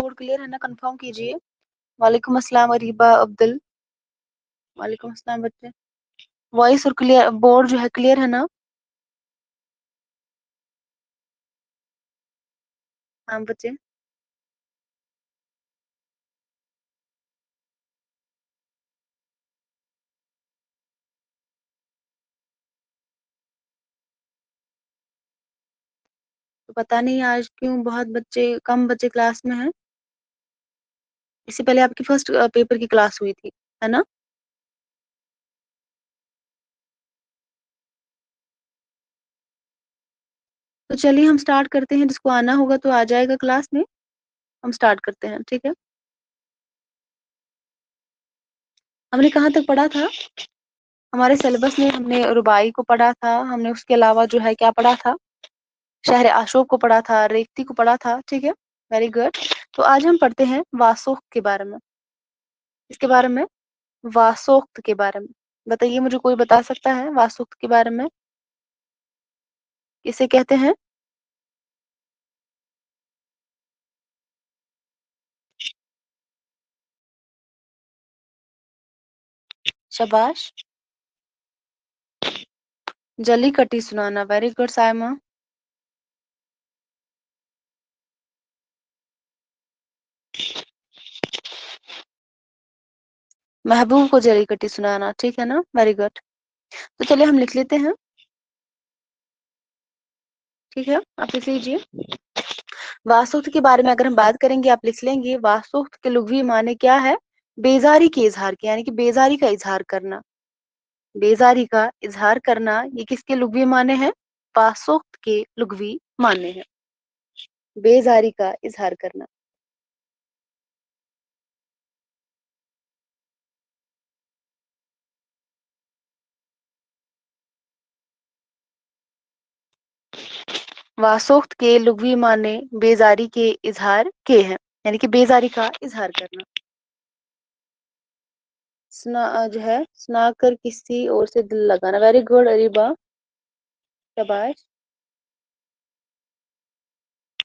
Board clear है ना? Confirm कीजिए। वालेकुम अस्सलाम अरीबा अब्दुल। वालेकुम अस्सलाम बच्चे। वॉइस और क्लियर बोर्ड जो है क्लियर है ना? हाँ बच्चे। तो पता नहीं आज क्यों बहुत बच्चे कम बच्चे क्लास में हैं। इससे पहले आपकी फर्स्ट पेपर की क्लास हुई थी, है ना? तो चलिए हम स्टार्ट करते हैं। जिसको आना होगा तो आ जाएगा क्लास में। हम स्टार्ट करते हैं, ठीक है? हमने कहाँ तक पढ़ा था? हमारे सिलेबस में हमने रुबाई को पढ़ा था। हमने उसके अलावा जो है क्या पढ़ा था? शहर आशोक को पढ़ा था, रेवती को पढ़ा था, ठीक है? Very good. तो आज हम पढ़ते हैं वासोक के बारे में। इसके बारे में वासोक्त के बारे में बताइए। मुझे कोई बता सकता है वासोक्त के बारे में? किसे कहते हैं? शाबाश। जली कटी सुनाना। Very good Saima. महबूब को जली कटी सुनाना, ठीक है ना? Very good. तो चलिए हम लिख लेते हैं, ठीक है? आप लिख लीजिए। वासोक्त के बारे में अगर हम बात करेंगे, आप लिख लेंगे वासोक्त के लुग़वी माने क्या है? बेजारी के इजहार के, यानी कि बेजारी का इजहार करना। बेजारी का इजहार करना, ये किसके लुग़वी माने हैं? वासोक्त के लुग़वी माने हैं। बेजारी का इजहार करना। वासोक्त के लुग़वी माने बेजारी के इजहार के हैं, यानी कि बेजारी का इजहार करना। जो है सुना कर किसी और से दिल लगाना। वेरी गुड अरीबा, शाबाश।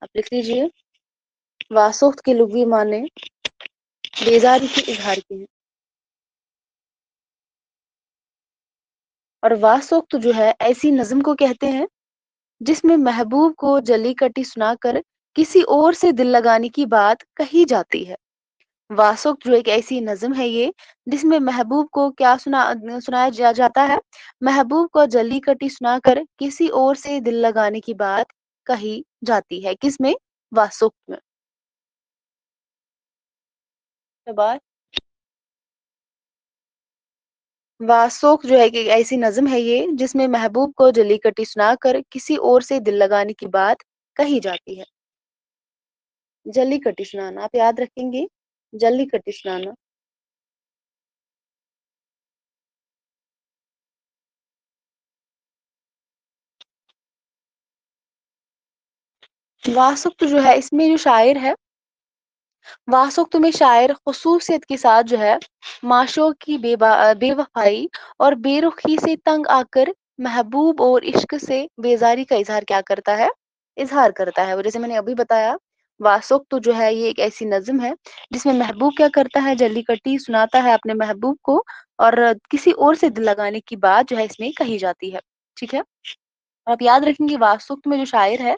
आप लिख लीजिए वासोक्त के लुग़वी माने बेजारी के इजहार के हैं। और वासोक्त जो है ऐसी नज्म को कहते हैं जिसमें महबूब को जली कटी सुनाकर किसी और से दिल लगाने की बात कही जाती है। वासुक जो एक ऐसी नज्म है ये, जिसमें महबूब को क्या सुनाया जाता है? महबूब को जली कटी सुनाकर किसी और से दिल लगाने की बात कही जाती है। किसमें? वासुक में। शाबाश। वासुक जो है कि एक ऐसी नज्म है ये, जिसमें महबूब को जली कटी सुनाकर किसी और से दिल लगाने की बात कही जाती है। जली कटी सुनाना आप याद रखेंगे। जली कटी सुनाना। वासुक्त जो है इसमें जो शायर है, वासुक्त में शायर खुसूसियत के साथ जो है माशूक की बेवफाई और बेरुखी से तंग आकर महबूब और इश्क से बेजारी का इजहार क्या करता है? इजहार करता है। वो जैसे मैंने अभी बताया, वासुक्त तो जो है ये एक ऐसी नज्म है जिसमें महबूब क्या करता है? जल्ली कटी सुनाता है अपने महबूब को, और किसी और से दिल लगाने की बात जो है इसमें कही जाती है, ठीक है? आप याद रखेंगे वासुक्त में जो शायर है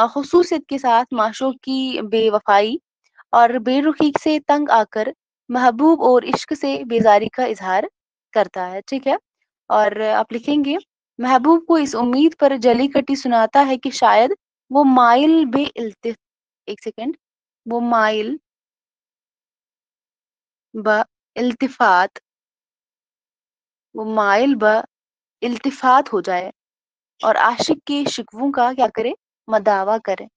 खुसूसियत के साथ माशूक की बेवफाई और बेरुखी से तंग आकर महबूब और इश्क से बेजारी का इजहार करता है, ठीक है? और आप लिखेंगे महबूब को इस उम्मीद पर जली कटी सुनाता है कि शायद वो माइल बे इल्तिफ एक सेकेंड वो माइल ब इल्तिफात वो माइल ब इल्तिफात हो जाए और आशिक के शिकवों का क्या करे? मदावा करे।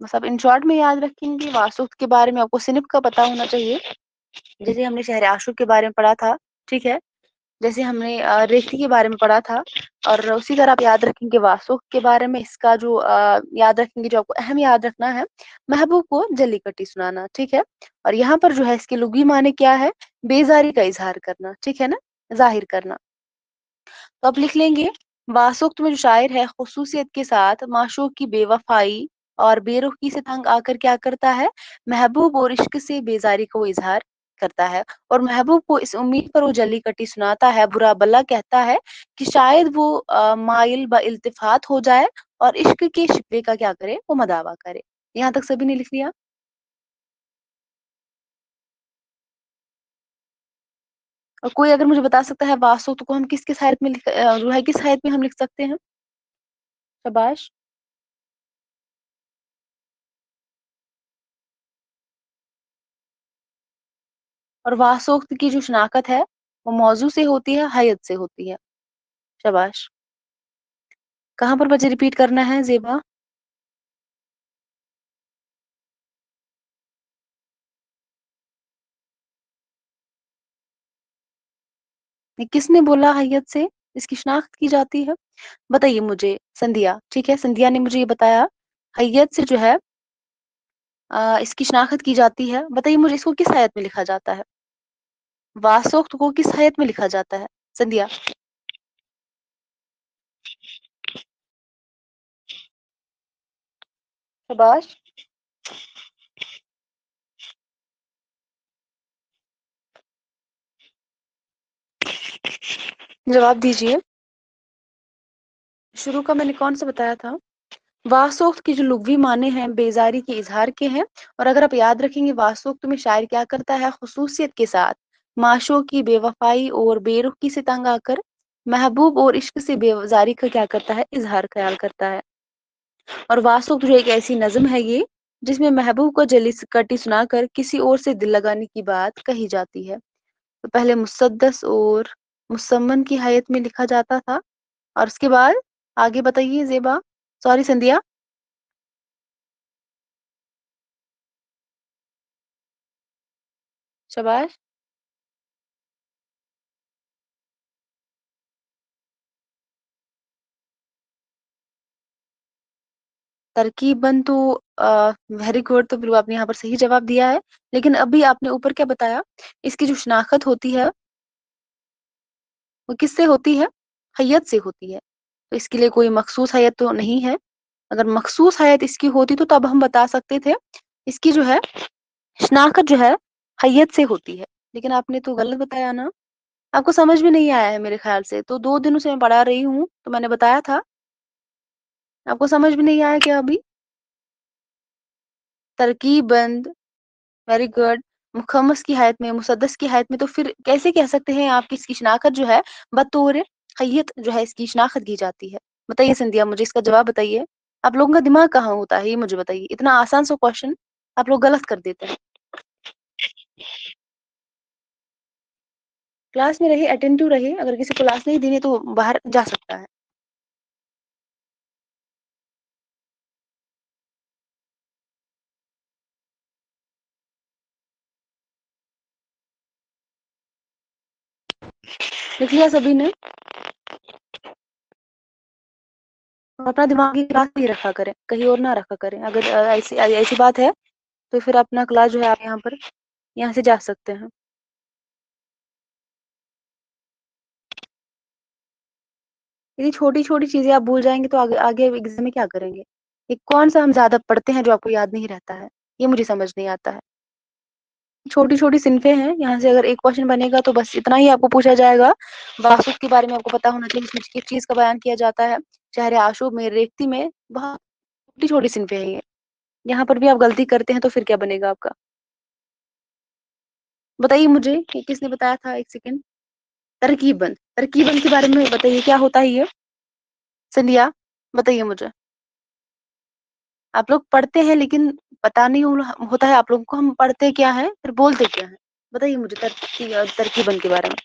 बस आप इन शॉर्ट में याद रखेंगे। वासुक के बारे में आपको सिनफ का पता होना चाहिए, जैसे हमने शहर आशुक के बारे में पढ़ा था, ठीक है? जैसे हमने रेखती के बारे में पढ़ा था, और उसी तरह आप याद रखेंगे वासुक के बारे में। इसका जो याद रखेंगे, जो आपको अहम याद रखना है, महबूब को जली कटी सुनाना, ठीक है? और यहाँ पर जो है इसके लुगी माने क्या है? बेजारी का इजहार करना, ठीक है ना? जाहिर करना। तो आप लिख लेंगे वासुक्त में जो शायर है खुसूसियत के साथ माशूक की बेवफाई اور बेरुखी से तंग आकर क्या करता है, महबूब और इश्क से बेजारी को इजहार करता है। और महबूब को इस उम्मीद पर वो जली कटी सुनाता है, बुरा भला कहता है कि शायद वो माइल ब इल्तिफात हो जाए और इश्क के शिकवे का क्या करे, वो मदावा करे। यहाँ तक सभी ने लिख लिया। और कोई अगर मुझे बता सकता है वासुक को हम किस हायत में जो है किस हायत में हम लिख सकते हैं? शाबाश। और वासोक्त की जो शनाख्त है वो मौजू से होती है, हैयत से होती है। शाबाश। कहाँ पर बच्चे रिपीट करना है ज़ेबा? ये किसने बोला हैयत से इसकी शनाख्त की जाती है? बताइए मुझे संध्या, ठीक है? संध्या ने मुझे ये बताया हैयत से जो है इसकी शनाख्त की जाती है। बताइए मुझे इसको किस हैयत में लिखा जाता है? वासोक्त को किस हैयत में लिखा जाता है? संध्या। शाबाश। जवाब दीजिए। शुरू का मैंने कौन सा बताया था? वासोक्त की जो लुग़वी माने हैं बेजारी के इजहार के हैं। और अगर आप याद रखेंगे वासोक्त में शायर क्या करता है, खुसूसियत के साथ माशों की बेवफाई और बेरुखी से तंग आकर महबूब और इश्क से बेजारी का क्या करता है, इजहार ख्याल करता है। और वासोक्त जो एक ऐसी नज्म है ये जिसमें महबूब को जली कटी सुनाकर किसी और से दिल लगाने की बात कही जाती है। तो पहले मुसद्दस और मुसम्मन की hayat में लिखा जाता था और उसके बाद आगे बताइए ज़ेबा। सॉरी संध्या। शाबाश। तरकीबन तो वेरी गुड, तो बिल्कुल आपने यहाँ पर सही जवाब दिया है। लेकिन अभी आपने ऊपर क्या बताया, इसकी जो शनाख्त होती है वो किससे होती है? हैयत से होती है। तो इसके लिए कोई मखसूस हैयत तो नहीं है। अगर मखसूस हैयत इसकी होती तो तब हम बता सकते थे। इसकी जो है शनाख्त जो है हैयत से होती है। लेकिन आपने तो गलत बताया ना। आपको समझ में नहीं आया है मेरे ख्याल से। तो 2 दिनों से मैं पढ़ा रही हूँ, तो मैंने बताया था। आपको समझ में नहीं आया क्या अभी? तरकीबंद, वेरी गुड। मुखम्मस की hayat में, मुसद्दस की hayat में, तो फिर कैसे कह सकते हैं आप कि इसकी शनाख्त जो है बतौर हैयत जो है इसकी शनाख्त की जाती है? बताइए संध्या, मुझे इसका जवाब बताइए। आप लोगों का दिमाग कहाँ होता है ये मुझे बताइए। इतना आसान सा क्वेश्चन आप लोग गलत कर देते हैं। क्लास में रहिए, अटेंटिव रहिए। अगर किसी को क्लास नहीं देनी तो बाहर जा सकता है। लिख लिया सभी ने? अपना दिमाग की क्लास नहीं रखा करें, कहीं और ना रखा करें। अगर ऐसी ऐसी बात है तो फिर अपना क्लास जो है आप यहाँ से जा सकते हैं। इतनी छोटी छोटी चीजें आप भूल जाएंगे तो आगे आगे एग्जाम में क्या करेंगे? ये कौन सा हम ज्यादा पढ़ते हैं जो आपको याद नहीं रहता है? ये मुझे समझ नहीं आता है। छोटी छोटी सिनफे हैं, यहाँ से अगर एक क्वेश्चन बनेगा तो बस इतना ही आपको पूछा जाएगा। वासुक के बारे में आपको पता होना चाहिए, इसमें किस चीज का बयान किया जाता है। शहर आशूब में, रेख्ती में, बहुत छोटी छोटी सिनफे हैं ये। यहाँ पर भी आप गलती करते हैं तो फिर क्या बनेगा आपका? बताइए मुझे कि किसने बताया था, एक सेकेंड। तरकीबन, तरकीबन के बारे में बताइए क्या होता है ये? संध्या, बताइए मुझे। आप लोग पढ़ते हैं लेकिन पता नहीं होता है आप लोगों को हम पढ़ते क्या है फिर बोलते क्या है। बताइए मुझे तरकीबन के बारे में।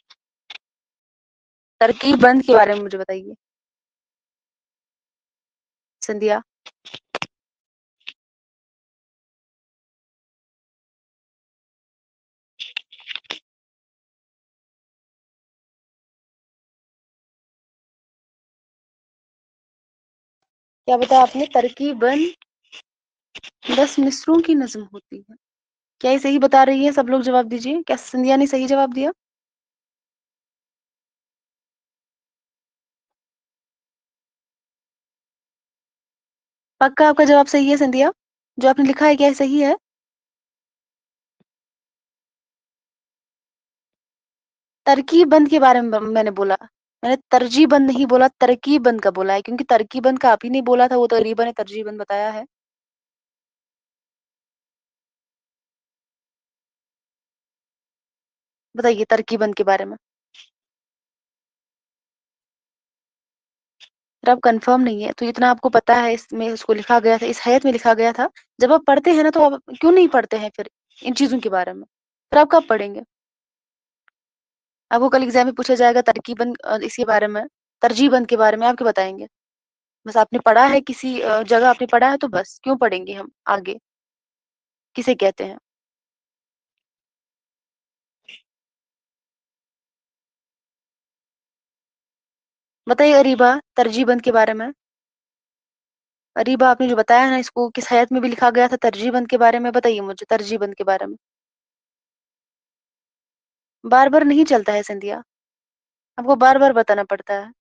तरकीबन के बारे में मुझे बताइए संध्या। क्या बताया आपने? तरकीबन 10 मिसरों की नज्म होती है। क्या ये सही बता रही है? सब लोग जवाब दीजिए। क्या संध्या ने सही जवाब दिया? पक्का आपका जवाब सही है संध्या? जो आपने लिखा है क्या ये सही है? तरकीबबंद के बारे में मैंने बोला। मैंने तरजीबंद नहीं बोला, तरकीबबंद का बोला है, क्योंकि तरकीबंद का आप ही ने बोला था, वो तो रीबा ने तरजीबंद बताया है। बताइए तरकीबंद के बारे में। फिर आप कंफर्म नहीं है, तो इतना आपको पता है, इसमें उसको लिखा गया था, इस हैत में लिखा गया था। जब आप पढ़ते हैं ना, तो आप क्यों नहीं पढ़ते हैं फिर इन चीजों के बारे में? फिर आप कब पढ़ेंगे? आपको कल एग्जाम में पूछा जाएगा तरकीबन इसके बारे में, तरजीबन के बारे में, आप क्या बताएंगे? बस आपने पढ़ा है किसी जगह आपने पढ़ा है, तो बस क्यों पढ़ेंगे हम आगे? किसे कहते हैं? बताइए अरीबा, तरजीबंद के बारे में। अरीबा, आपने जो बताया ना, इसको किस हयात में भी लिखा गया था तरजीबंद के बारे में, बताइए मुझे तरजीबंद के बारे में। बार बार नहीं चलता है संध्या, आपको बार बार बताना पड़ता है।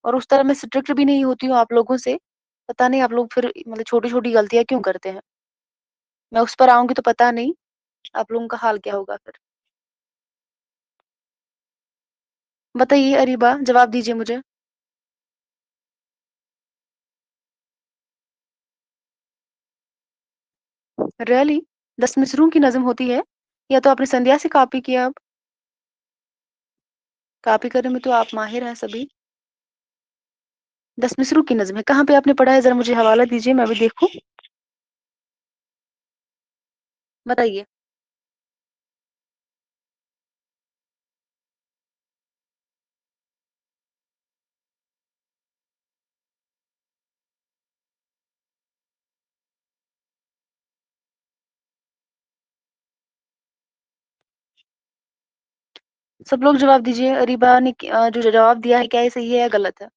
और उस तरह मैं स्ट्रिक्ट भी नहीं होती हूँ आप लोगों से। पता नहीं आप लोग फिर मतलब छोटी छोटी गलतियां क्यों करते हैं। मैं उस पर आऊंगी तो पता नहीं आप लोगों का हाल क्या होगा फिर। बताइए अरीबा, जवाब दीजिए मुझे। रियली? 10 मिसरों की नज्म होती है? या तो आपने संध्या से कॉपी किया? अब कॉपी करने में तो आप माहिर हैं सभी। 10 मिसरों की नज्म है, कहाँ पे आपने पढ़ा है? जरा मुझे हवाला दीजिए, मैं भी देखूं। बताइए। सब लोग जवाब दीजिए। अरीबा ने जो जवाब दिया है, क्या ये सही है या गलत है?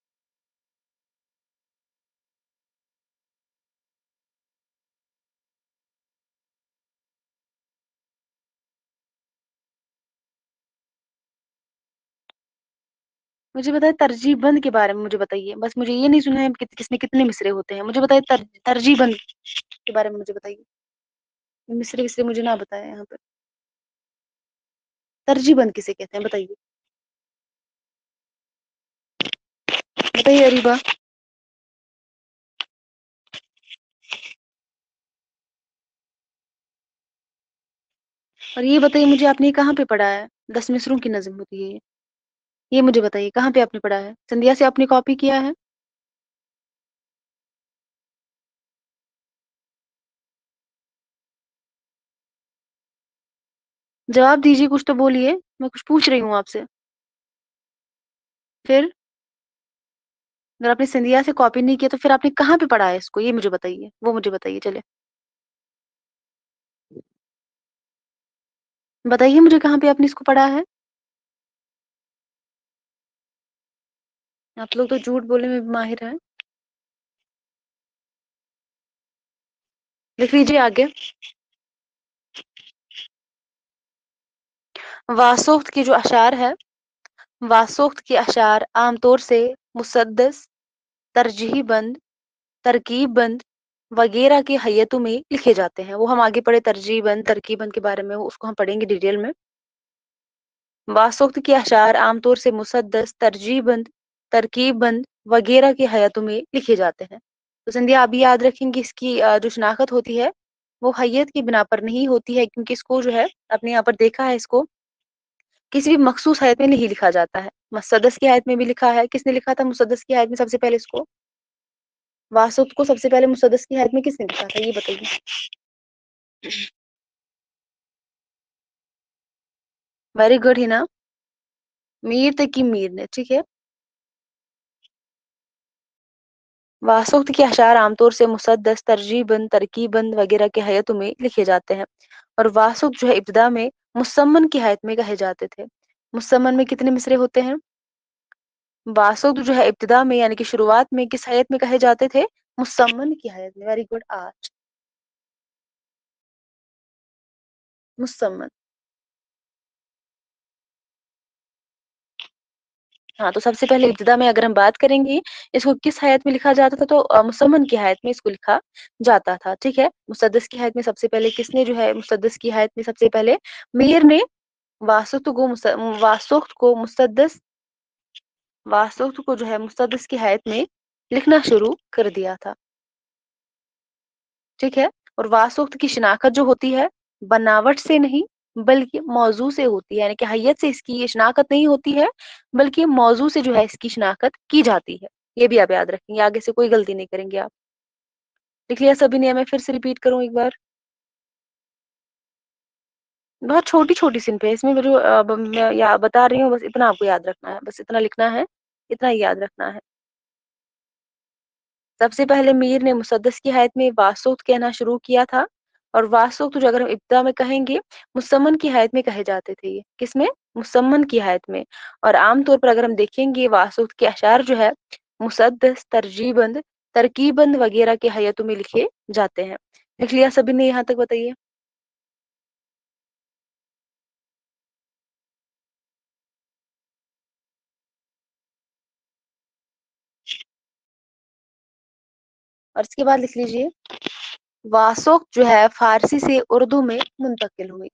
मुझे बताइए तरजीबंद के बारे में, मुझे बताइए बस। मुझे ये नहीं सुना है किसमें कितने मिसरे होते हैं। मुझे बताइए तरजीबंद के बारे में मुझे बताइए। मिसरे विसरे मुझे ना बताया यहाँ पर। तरजीबंद किसे कहते हैं बताइए। बताइए अरीबा। और ये बताइए मुझे, आपने ये कहाँ पे पढ़ा है? 10 मिसरों की नज्म होती है ये मुझे बताइए कहाँ पे आपने पढ़ा है? संध्या से आपने कॉपी किया है? जवाब दीजिए, कुछ तो बोलिए। मैं कुछ पूछ रही हूँ आपसे। फिर अगर आपने संध्या से कॉपी नहीं किया, तो फिर आपने कहाँ पे पढ़ा है इसको? ये मुझे बताइए, वो मुझे बताइए चले। बताइए मुझे कहाँ पे आपने इसको पढ़ा है। आप लोग तो झूठ बोलने में भी माहिर हैं। लिख लीजिए आगे। वासोक्त के जो अशार है, वासोक्त के अशार आमतौर से मुसद्दस, तरजीही बंद, तरकीब बंद वगैरह की हैयतों में लिखे जाते हैं। वो हम आगे पढ़े तरजीह बंद तरकीब बंद के बारे में, उसको हम पढ़ेंगे डिटेल में। वासोक्त के अशार आमतौर से मुसद्दस, तरजीह बंद, तरकीब बंद वगैरह की हैयतों में लिखे जाते हैं। तो संध्या आप भी याद रखेंगे, इसकी जो शनाख्त होती है वो हैयत की बिना पर नहीं होती है, क्योंकि इसको जो है आपने यहाँ पर देखा है, इसको किसी भी मखसूस हैत में नहीं लिखा जाता है। मुसद्दस की हैत में भी लिखा है। किसने लिखा था मुसद्दस की हैत में सबसे पहले इसको? वासुद को सबसे पहले मुसद्दस की हैत में किसने लिखा था, ये बताइए। Very good Hina. मीर तकी मीर ने, ठीक है। वासुक्त के अशार आमतौर से मुसद्दस, तरजीबन, तरकीबन वगैरह की हैयतों में लिखे जाते हैं। और वासुक्त जो है इब्तिदा में मुसम्मन की हैयत में कहे जाते थे। मुसम्मन में कितने मिसरे होते हैं? वासुक्त जो है इब्तिदा में यानी कि शुरुआत में किस हैयत में कहे जाते थे? मुसम्मन की हैयत में। वेरी गुड आज। मुसम्मन। हाँ, तो सबसे पहले इब्तिदा में अगर हम बात करेंगे, इसको किस हैत में लिखा जाता था, तो मुसम्मन की हैत में इसको लिखा जाता था, ठीक है? मुसद्दस की हैत में सबसे पहले किसने जो है मुसद्दस की हैत में सबसे पहले मीर ने वासुक्त को मुसद्दस वासुक्त को जो है मुसद्दस की हैत में लिखना शुरू कर दिया था, ठीक है? और वासुक्त की शिनाख्त जो होती है, बनावट से नहीं बल्कि मौजू से होती है, यानी कि हैयत से इसकी ये शिनाख्त नहीं होती है, बल्कि मौजू से जो है इसकी शिनाख्त की जाती है। ये भी आप याद रखेंगे, आगे से कोई गलती नहीं करेंगे आप। लिख लिया सभी ने? मैं फिर से रिपीट करूँ एक बार? बहुत छोटी-छोटी सिन पे है, इसमें जो मैं बता रही हूँ बस इतना आपको याद रखना है, बस इतना लिखना है, इतना ही याद रखना है। सबसे पहले मीर ने मुसद्दस की हैत में वासुक्त कहना शुरू किया था, और वासुक्त जो अगर हम इब्तिदा में कहेंगे, मुसम्मन की हैत में कहे जाते थे ये। किसमें? मुसम्मन की हैत में। और आम तौर पर अगर हम देखेंगे वासुक्त के अशार जो है मुसद्दस, तरजीबंद, तरकीबंद वगैरह की हैयतों में लिखे जाते हैं। लिख लिया सभी ने यहाँ तक? बताइए। और इसके बाद लिख लीजिए, वासुक्त जो है फारसी से उर्दू में मुंतकिल हुई।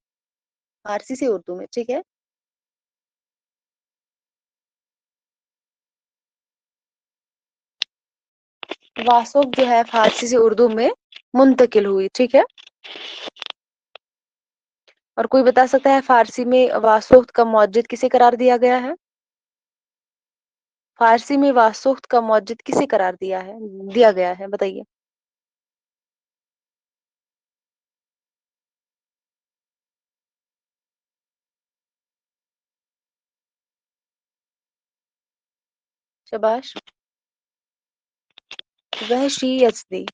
फारसी से उर्दू में, ठीक है? वासुक जो है फारसी से उर्दू में मुंतकिल हुई, ठीक है? और कोई बता सकता है फारसी में वासुक्त का मौजद किसे करार दिया गया है? फारसी में वासुक्त का मौजद किसे करार दिया गया है? बताइए। शाबाश। Wahshi Yazdi.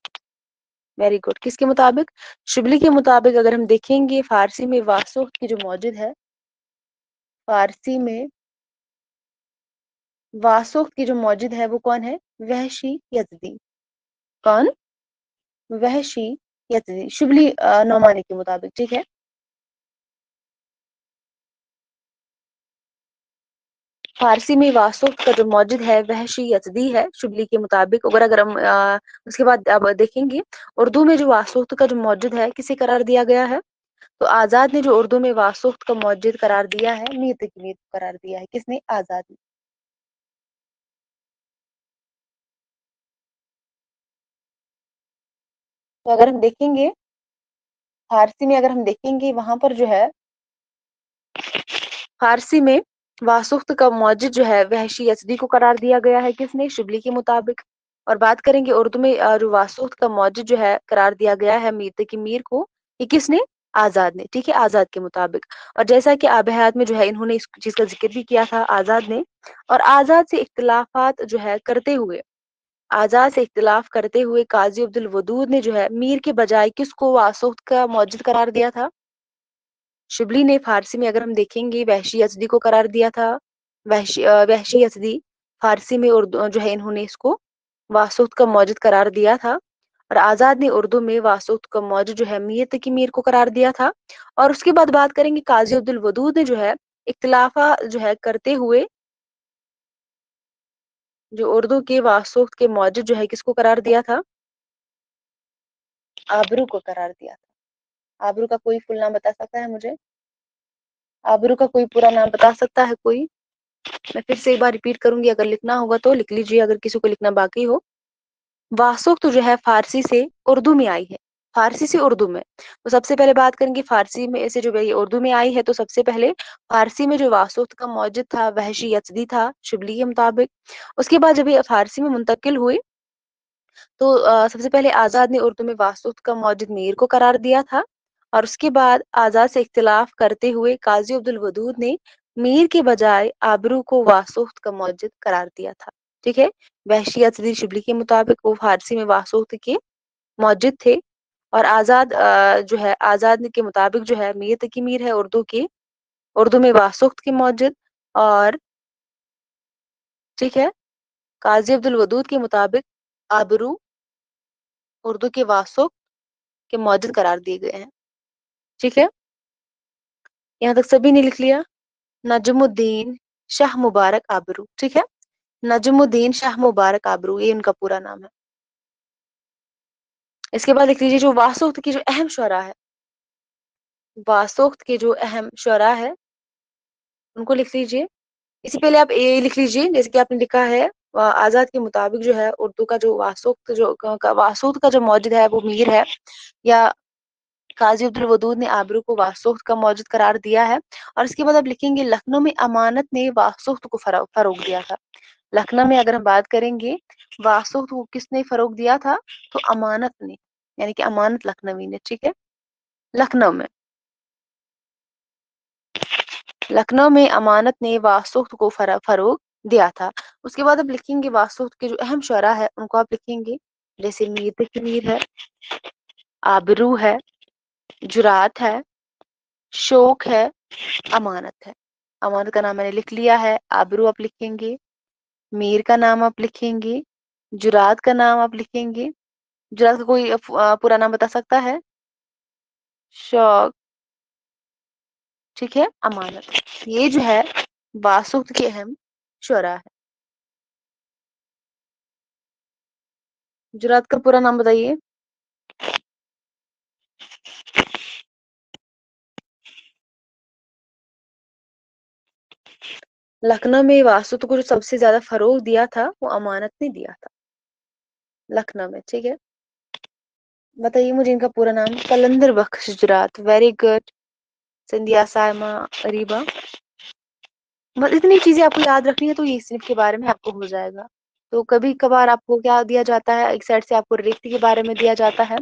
Very good. किसके मुताबिक? शिबली के मुताबिक अगर हम देखेंगे फारसी में वासुक्त की जो मौजूद है, फारसी में वासुक्त की जो मौजूद है वो कौन है? वहशी यज़दी। कौन? वहशी यज़दी, शिबली नौमानी के मुताबिक, ठीक है? फारसी में वासुक का जो मौजूद है वह यज़दी है शुबली के मुताबिक। अगर अगर हम उसके बाद अब देखेंगे उर्दू में जो वासुक्त का जो मौजूद है किसे करार दिया गया है, तो आजाद ने जो उर्दू में वासुक्त का मौजूद करार दिया है मीर तकीमीर को करार दिया है। किसने? आजाद ने। तो अगर हम देखेंगे फारसी में, अगर हम देखेंगे वहां पर जो है फारसी में वासुक्त का मौजूद जो है वहशी यज़दी को करार दिया गया है। किसने? शिबली के मुताबिक। और बात करेंगे उर्दू में जो वासुक्त का मौजूद जो है करार दिया गया है मीर तकी मीर को, ये किसने? आजाद ने, ठीक है? आजाद के मुताबिक। और जैसा कि आब हयात में जो है इन्होंने इस चीज का जिक्र भी किया था आजाद ने। और आजाद से इख्तिलाफ करते हुए काजी अब्दुल वदूद ने जो है मीर के बजाय किसको वासुक्त का मौजूद करार दिया था? शिबली ने फारसी में अगर हम देखेंगे वहशी यज़दी को करार दिया था। वहशी यज़दी फारसी में उर्दू जो है इन्होंने इसको वासुक्त का मौजूद करार दिया था। और आजाद ने उर्दू में वासुक्त का मौजूद जो है मीर तकी मीर को करार दिया था। और उसके बाद बात करेंगे काजी अब्दुल वदूद ने जो है इख्तिलाफा जो है करते हुए जो उर्दू के वासुक्त के मौजूद जो है किसको करार दिया था? आबरू को करार दिया था। आबरू का कोई फुल नाम बता सकता है मुझे? आबरू का कोई पूरा नाम बता सकता है कोई? मैं फिर से एक बार रिपीट करूंगी, अगर लिखना होगा तो लिख लीजिए, अगर किसी को लिखना बाकी हो। वासुक तो जो है फारसी से उर्दू में आई है। फारसी से उर्दू में, तो सबसे पहले बात करेंगे फारसी में से जो ये उर्दू में आई है, तो सबसे पहले फारसी में जो वासुक का मौजूद था वह यज़दी था शिबली के मुताबिक। उसके बाद जब ये फारसी में मुंतकिल हुई, तो सबसे पहले आजाद ने उर्दू में वासुक का मौजूद मीर को करार दिया था। और उसके बाद आजाद से इख्तिलाफ करते हुए काजी अब्दुल वदूद ने मीर के बजाय आबरू को वासुक का मौजूद करार दिया था, ठीक है? वहशी अतदी शिबली के मुताबिक वो फारसी में वासुक के मौजूद थे। और जो है आजाद के मुताबिक जो है मीर तकी मीर है उर्दू में वासुक के मौजूद। और ठीक है, काजी अब्दुल वदूद के मुताबिक आबरू उर्दू के वासुक के मौजूद करार दिए गए हैं, ठीक है? यहाँ तक सभी ने लिख लिया? नजमुद्दीन शाह मुबारक आबरू, ठीक है। नजमुद्दीन शाह मुबारक आबरू, ये उनका पूरा नाम है। इसके बाद लिख लीजिए जो वासोक्त की जो अहम शुरा है, वासोक्त के जो अहम शुरा है उनको लिख लीजिए। इससे पहले आप ये लिख लीजिए जैसे कि आपने लिखा है आजाद के मुताबिक जो है उर्दू का जो वासोक्त जो वासोक्त का जो मौजूद है वो मीर है, या काजी अब्दुल वदूद ने आबरू को वासोख्त का मौजूद करार दिया है। और इसके बाद आप लिखेंगे लखनऊ में अमानत ने वासोख्त को फरोग दिया था। लखनऊ में अगर हम बात करेंगे वासोख्त को किसने फरोग दिया था, तो अमानत ने, यानी कि अमानत लखनवी ने, ठीक है। लखनऊ में, लखनऊ में अमानत ने वासोख्त को फरोग दिया था। उसके बाद आप लिखेंगे वासोख्त के जो अहम शुरा है उनको आप लिखेंगे, जैसे मीर तकी मीर है, आबरू है, जुरात है, शोक है, अमानत है। अमानत का नाम मैंने लिख लिया है, आबरू आप लिखेंगे, मीर का नाम आप लिखेंगे, जुरात का नाम आप लिखेंगे। जुरात का कोई पूरा नाम बता सकता है? शौक, ठीक है, अमानत। ये जो है वासुक्त के अहम शुरा है। जुरात का पूरा नाम बताइए। लखनऊ में वासुक्त को जो सबसे ज्यादा फरोग दिया था वो अमानत ने दिया था, लखनऊ में, ठीक है। बताइए मुझे इनका पूरा नाम। कलंदर बख्श जुरात, वेरी गुड। सिंधिया सायमा रीबा। बस इतनी चीजें आपको याद रखनी है तो ये सिर्फ के बारे में आपको हो जाएगा। तो कभी कभार आपको क्या दिया जाता है, एक साइड से आपको रेख्ती के बारे में दिया जाता है,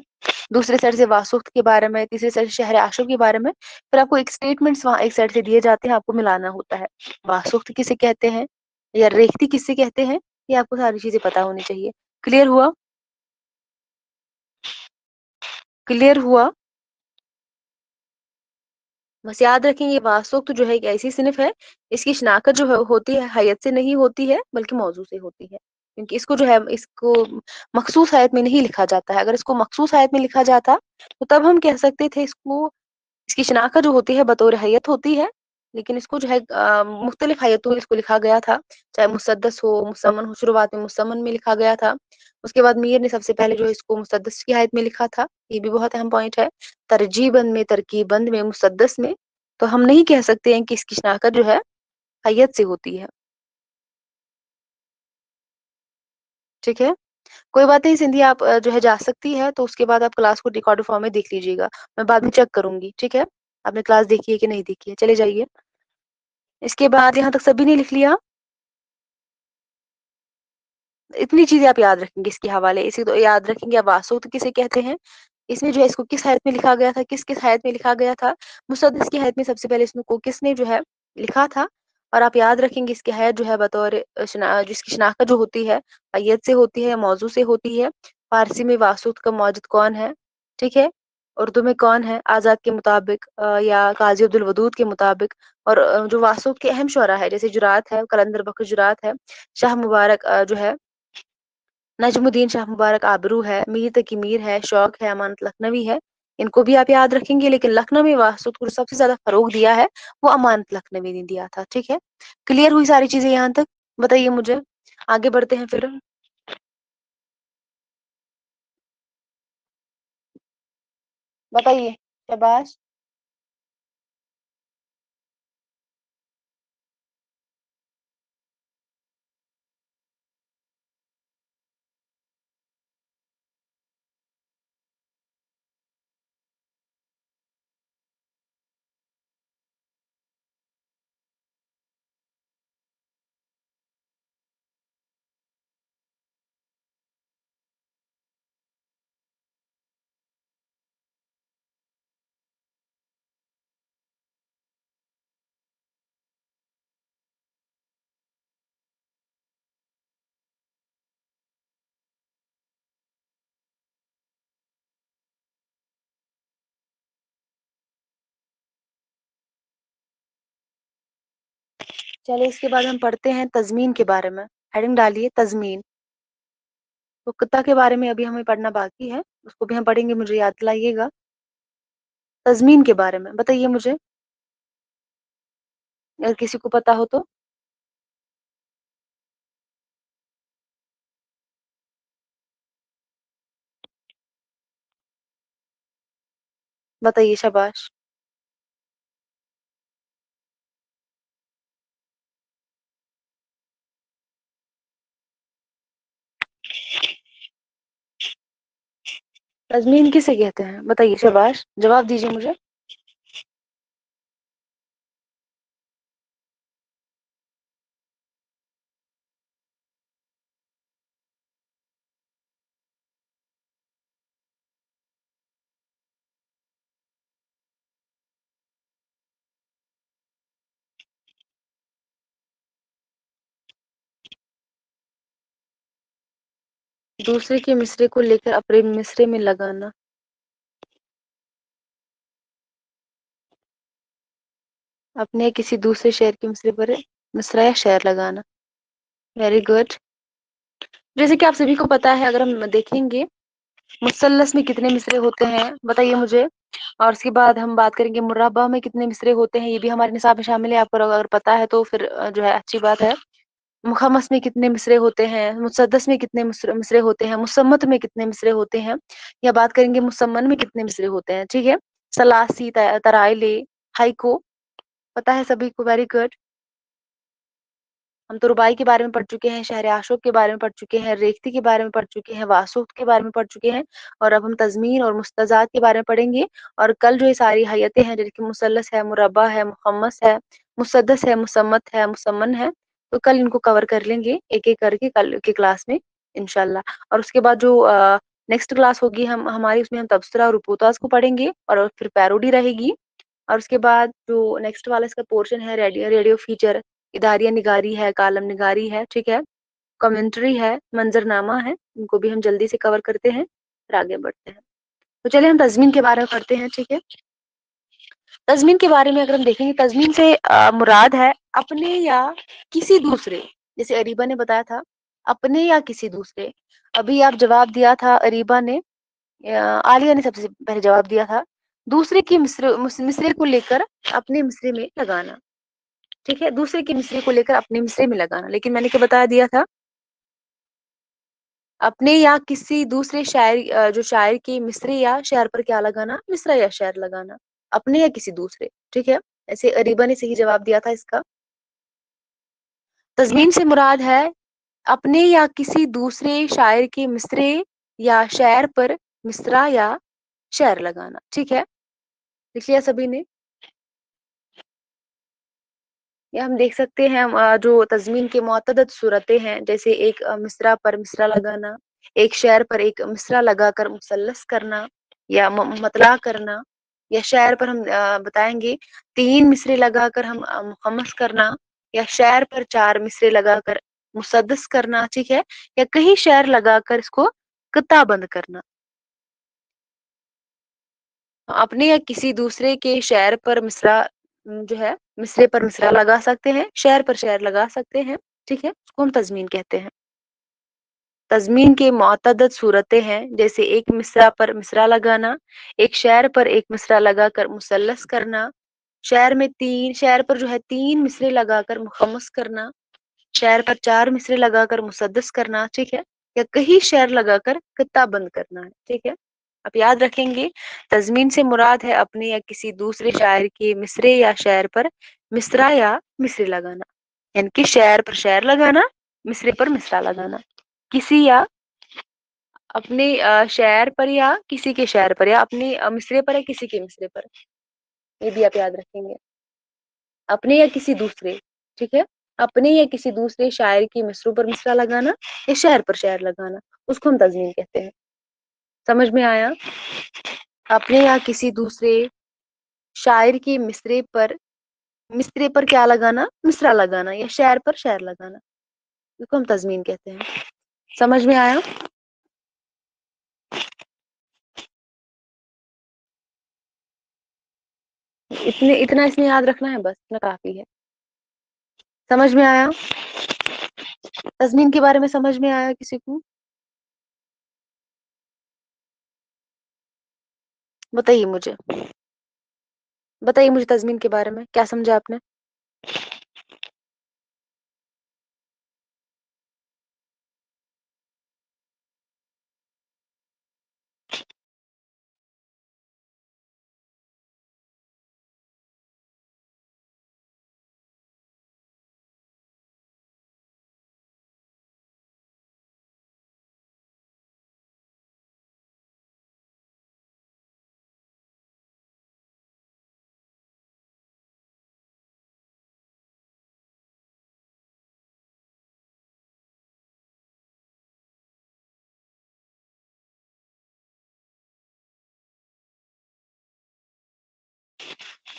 दूसरे साइड से वासुक्त के बारे में, तीसरे साइड से शहर आशो के बारे में, फिर आपको एक स्टेटमेंट्स वहां एक साइड से दिए जाते हैं, आपको मिलाना होता है। वासुक्त किसे कहते हैं या रेख्ती किसे कहते हैं, ये आपको सारी चीजें पता होनी चाहिए। क्लियर हुआ? क्लियर हुआ? बस याद रखेंगे वासुक्त जो है एक ऐसी सिनफ है, इसकी शनाख्त जो होती है हैयत से नहीं होती है बल्कि मौजू से होती है, क्योंकि इसको जो है इसको मखसूस हैयत में नहीं लिखा जाता है। अगर इसको मखसूस हैयत में लिखा जाता तो तब हम कह सकते थे इसको, इसकी शनाख्त जो होती है बतौर हैयत होती है, लेकिन इसको जो है मुख्तलिफ हैयतों में इसको लिखा गया था, चाहे मुसद्दस हो मुसम्मन हो। शुरुआत में मुसम्मन में लिखा गया था, उसके बाद मीर ने सबसे पहले जो है इसको मुसद्दस की हैयत में लिखा था, ये भी बहुत अहम पॉइंट है। तरजीबंद में, तरकीबंद में, मुसद्दस में, तो हम नहीं कह सकते हैं कि इसकी शनाख्त जो है हैयत से होती है, ठीक है। कोई बात नहीं सिंधी, आप जो है जा सकती है, तो उसके बाद आप क्लास को रिकॉर्ड फॉर्म में देख लीजिएगा, मैं बाद में चेक करूंगी, ठीक है। आपने क्लास देखी है कि नहीं देखी है, चले जाइए। इसके बाद यहाँ तक सभी ने लिख लिया। इतनी चीजें आप याद रखेंगे इसके हवाले, इसे तो याद रखेंगे आप वासुक्त किसे कहते हैं, इसमें जो है इसको किस हैयत में लिखा गया था, किस किस हैयत में लिखा गया था, मुसद्दस की हैयत में सबसे पहले इसको किसने जो है लिखा था। और आप याद रखेंगे इसकी हैयत जो है बतौर जिसकी शनाख्त जो होती है हैयत से होती है, मौजू से होती है। फारसी में वासुक्त का मौजूद कौन है, ठीक है। उर्दू में कौन है, आजाद के मुताबिक या काजी अब्दुल वदूद के मुताबिक। और जो वासुक्त के अहम शुरा है जैसे जुरात है, कलंदर बख्श जुरात है, शाह मुबारक जो है नजमुद्दीन शाह मुबारक आबरू है, मीर तकी मीर है, शौक है, अमानत लखनवी है, इनको भी आप याद रखेंगे। लेकिन लखनऊ में वासुद को सबसे ज्यादा फरोग दिया है वो अमानत लखनवी ने दिया था, ठीक है। क्लियर हुई सारी चीजें यहाँ तक? बताइए मुझे, आगे बढ़ते हैं फिर। बताइए, शाबाश। चलिए इसके बाद हम पढ़ते हैं तजमीन के बारे में। हेडिंग डालिए तजमीन। तो कुत्ता के बारे में अभी हमें पढ़ना बाकी है, उसको भी हम पढ़ेंगे, मुझे याद दिलाइएगा। तजमीन के बारे में बताइए मुझे, अगर किसी को पता हो तो। बताइए, शाबाश। तज़मीन किसे कहते हैं? बताइए, शाबाश, जवाब दीजिए मुझे। दूसरे के मिसरे को लेकर अपने मिसरे में लगाना। अपने किसी दूसरे शहर के मिसरे पर मिसरा या शेर लगाना। Very good. जैसे कि आप सभी को पता है, अगर हम देखेंगे मुसल्लस में कितने मिसरे होते हैं, बताइए मुझे। और उसके बाद हम बात करेंगे मुरब्बा में कितने मिसरे होते हैं, ये भी हमारे निसाब में शामिल है। आपको अगर पता है तो फिर जो है अच्छी बात है। मुखम्मस में कितने मिसरे होते हैं, मुसद्दस में कितने मिसरे होते हैं, मुसम्मत में कितने मिसरे होते हैं, या बात करेंगे मुसम्मन में कितने मिसरे होते हैं। ठीक है। सलासी, तराइले, हाइको, पता है सभी को। Very good. हम तो रुबाई के बारे में पढ़ चुके हैं, शहर आशोक के बारे में पढ़ चुके हैं, रेख्ती के बारे में पढ़ चुके हैं, वासुक के बारे में पढ़ चुके हैं। और अब हम तज़मीन और मुस्तज़ात के बारे में पढ़ेंगे। और कल जो ये सारी हयतें हैं, जैसे कि मुसल्लस है, मुरब्बा है, मुखम्मस है, मुसद्दस है, मुसम्मत है, मुसम्मन है, तो कल इनको कवर कर लेंगे एक एक करके कल की क्लास में इंशाल्लाह। और उसके बाद जो नेक्स्ट क्लास होगी हम हमारी, उसमें हम तबसरा और रुपोताज को पढ़ेंगे और फिर पैरोडी रहेगी। और उसके बाद जो नेक्स्ट वाला इसका पोर्शन है, रेडियो रेडियो फीचर, इदारिया निगारी है, कालम निगारी है, ठीक है, कमेंट्री है, मंजरनामा है, इनको भी हम जल्दी से कवर करते हैं फिर आगे बढ़ते हैं। तो चलिए हम तज़मीन के बारे में करते हैं। ठीक है। तज़मीन के बारे में अगर हम देखेंगे, तज़मीन से मुराद है अपने या किसी दूसरे। जैसे अरीबा ने बताया था, अपने या किसी दूसरे। अभी आप जवाब दिया था अरीबा ने, आलिया ने सबसे पहले जवाब दिया था, दूसरे की मिसरे को लेकर अपने मिसरे में लगाना। ठीक है, दूसरे के मिसरे को लेकर अपने मिसरे में लगाना। लेकिन मैंने क्या बता दिया था, अपने या किसी दूसरे शायर, जो शायर के मिसरे या शेर पर क्या लगाना, मिसरा या शेर लगाना। अपने या किसी दूसरे। ठीक है। ऐसे अरीबा ने सही जवाब दिया था इसका। तज़मीन से मुराद है अपने या किसी दूसरे शायर के मिसरे या शेर पर मिसरा या शेर लगाना। ठीक है। लिख लिया सभी ने? या हम देख सकते हैं, जो तज़मीन के मुतअद्दिद सूरतें हैं, जैसे एक मिसरा पर मिसरा लगाना, एक शेर पर एक मिसरा लगाकर मुसल्लस करना, या मतला करना, या शेर पर हम बताएंगे 3 मिसरे लगाकर हम मुखम्मस करना, या शेर पर 4 मिसरे लगाकर मुसद्दस करना। ठीक है। या कहीं शेर लगाकर इसको कत्ताबंद करना। अपने या किसी दूसरे के शेर पर मिसरा, जो है मिसरे पर मिसरा लगा सकते हैं, शेर पर शेर लगा सकते हैं। ठीक है, उसको हम तज़मीन कहते हैं। तज़मीन के मुतअद्दिद सूरतें हैं, जैसे एक मिसरा पर मिसरा लगाना, एक शेर पर एक मिसरा लगाकर मुसल्लस करना, शेर पर जो है 3 मिसरे लगाकर मुखम्मस करना, शेर पर 4 मिसरे लगाकर मुसद्दस करना। ठीक है। या कहीं शेर लगाकर किताब बंद करना है। ठीक है। आप याद रखेंगे, तज़मीन से मुराद है अपने या किसी दूसरे शायर के मिसरे या शेर पर मिसरा या मिसरे लगाना। यानी कि शेर पर शेर लगाना, मिसरे पर मिसरा लगाना। किसी या अपने शेर पर या किसी के शेर पर, या अपने मिसरे पर या किसी के मिसरे पर। ये भी आप याद रखेंगे। अपने या किसी दूसरे। ठीक है। अपने या किसी दूसरे शायर की मिसरों पर मिसरा लगाना या शेर पर शेर लगाना, उसको हम तज़मीन कहते हैं। समझ में आया? अपने या किसी दूसरे शायर के मिसरे पर क्या लगाना, मिसरा लगाना, या शेर पर शेर लगाना, इसको हम तज़मीन कहते हैं। समझ में आया? इतना इसमें याद रखना है, बस इतना काफी है। समझ में आया? तज़मीन के बारे में समझ में आया किसी को? बताइए मुझे। बताइए मुझे तज़मीन के बारे में क्या समझा आपने?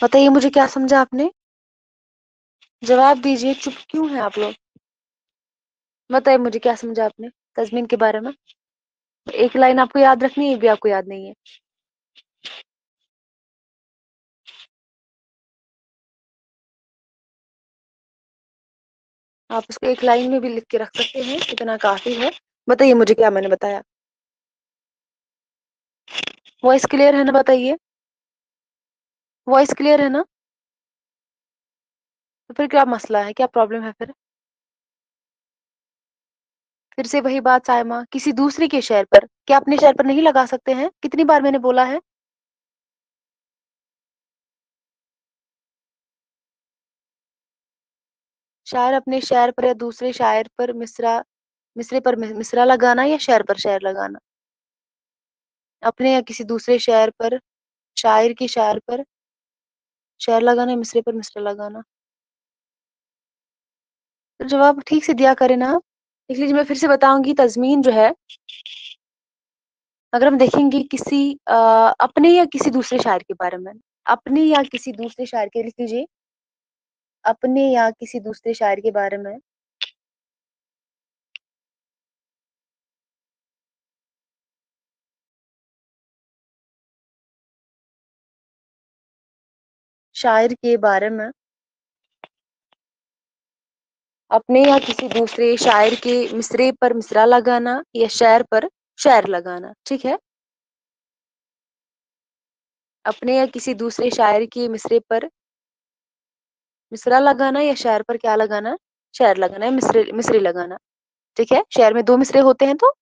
बताइए मुझे क्या समझा आपने, जवाब दीजिए, चुप क्यों हैं आप लोग। बताइए मुझे क्या समझा आपने तजमीन के बारे में। एक लाइन आपको याद रखनी है, ये भी आपको याद नहीं है। आप उसको एक लाइन में भी लिख के रख सकते हैं, इतना काफी है। बताइए मुझे क्या मैंने बताया। वॉइस क्लियर है ना, बताइए। वॉइस क्लियर है ना, तो फिर क्या मसला है, क्या प्रॉब्लम है फिर से वही बात सायमा, किसी दूसरे के शेयर पर, क्या अपने शेयर पर नहीं लगा सकते हैं, कितनी बार मैंने बोला है। शायर अपने शेयर पर या दूसरे शायर पर मिसरा, मिसरे पर मिसरा लगाना या शेर पर शेर लगाना। अपने या किसी दूसरे शेयर पर, शायर की शायर पर शेर लगाना या मिसरे पर मिसरा लगाना। तो जवाब ठीक से दिया करें ना। देख लीजिए, मैं फिर से बताऊंगी, तजमीन जो है, अगर हम देखेंगे किसी अपने या किसी दूसरे शायर के बारे में, अपने या किसी दूसरे शायर के, लिख लीजिए, अपने या किसी दूसरे शायर के बारे में शायर के बारे में अपने या किसी दूसरे शायर के मिसरे पर मिसरा लगाना या शेर पर शेर लगाना, ठीक है। अपने या किसी दूसरे शायर के मिसरे पर मिसरा लगाना या शेर पर क्या लगाना, शेर लगाना या मिसरे मिसरी लगाना, ठीक है। शेर में दो मिसरे होते हैं तो,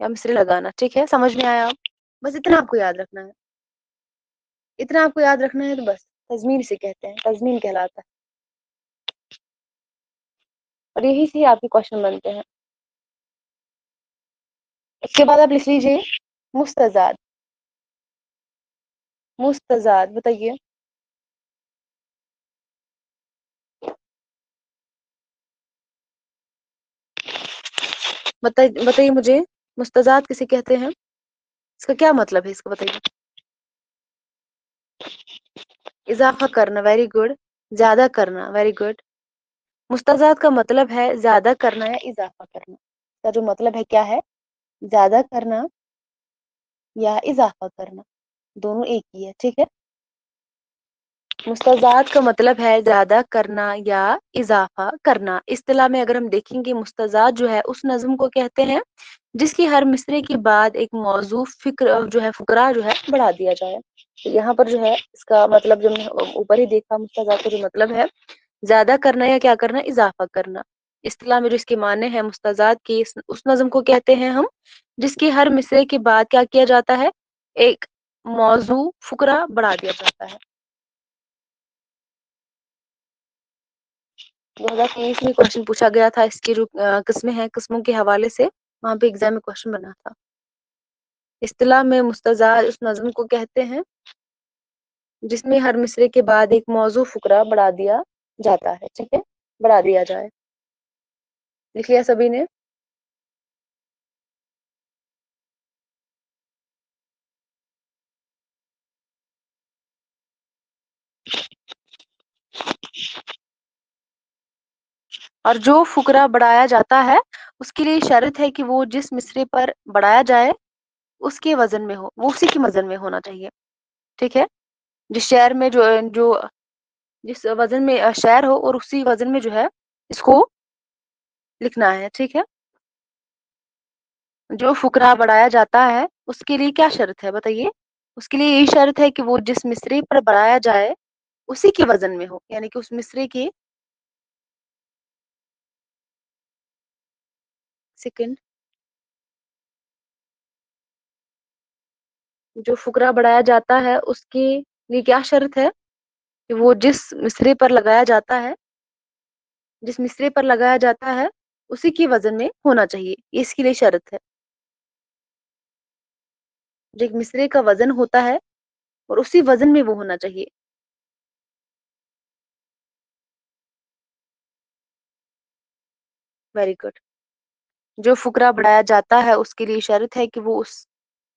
या मिसरे लगाना, ठीक है। समझ में आया आप, बस इतना आपको याद रखना है, इतना आपको याद रखना है, तो बस तजमीन से कहते हैं, तजमीन कहलाता है, और यही से आपके क्वेश्चन बनते हैं। इसके बाद आप लिख लीजिए मुस्तजाद। मुस्तजाद बताइए, बताइए मुझे, मुस्तजाद किसे कहते हैं, इसका क्या मतलब है, इसका बताइए। इजाफा करना, वेरी गुड। ज्यादा करना, वेरी गुड। मुस्तजाद का मतलब है ज्यादा करना या इजाफा करना। इसका जो मतलब है क्या है, ज्यादा करना या इजाफा करना, दोनों एक ही है, ठीक है। मुस्तजाद का मतलब है ज्यादा करना या इजाफा करना। इस्तिलाह में अगर हम देखेंगे, मुस्तजाद जो है उस नज्म को कहते हैं जिसकी हर मिसरे के बाद एक मौजू फिक्र जो है, फुकरा जो है बढ़ा दिया जाए। तो यहाँ पर जो है इसका मतलब, जो हमने ऊपर ही देखा, मुस्तजाद का जो मतलब है ज्यादा करना या क्या करना, इजाफा करना। इस्तिलाह में जो इसके माने हैं मुस्तजाद के, उस नज्म को कहते हैं हम जिसके हर मिसरे के बाद क्या किया जाता है, एक मौजू फुकरा बढ़ा दिया जाता है। 2023 में क्वेश्चन पूछा गया था, इसकी जो किस्में हैं, किस्मों के हवाले से वहां पे एग्जाम में क्वेश्चन बना था। इस्तिलाह में मुस्तजाद उस नज्म को कहते हैं जिसमें हर मिसरे के बाद एक मौजू फुकरा बढ़ा दिया जाता है, ठीक है, बढ़ा दिया जाए। लिख लिया सभी ने। और जो फुकरा बढ़ाया जाता है उसके लिए शर्त है कि वो जिस मिसरे पर बढ़ाया जाए उसके वजन में हो, वो उसी के वजन में होना चाहिए, ठीक है। जिस शहर में जो जो जिस वजन में शहर हो और उसी वजन में जो है इसको लिखना है, ठीक है। जो फुकरा बढ़ाया जाता है उसके लिए क्या शर्त है, बताइए। उसके लिए यही शर्त है कि वो जिस मिसरे पर बढ़ाया जाए उसी के वजन में हो, यानी कि उस मिसरे के, सेकंड, जो फुकरा बढ़ाया जाता है उसके लिए क्या शर्त है कि वो जिस मिसरे पर लगाया जाता है, जिस मिसरे पर लगाया जाता है उसी के वजन में होना चाहिए, ये इसके लिए शर्त है। जो एक मिसरे का वजन होता है और उसी वजन में वो होना चाहिए। Very good. जो फुकरा बढ़ाया जाता है उसके लिए शर्त है कि वो उस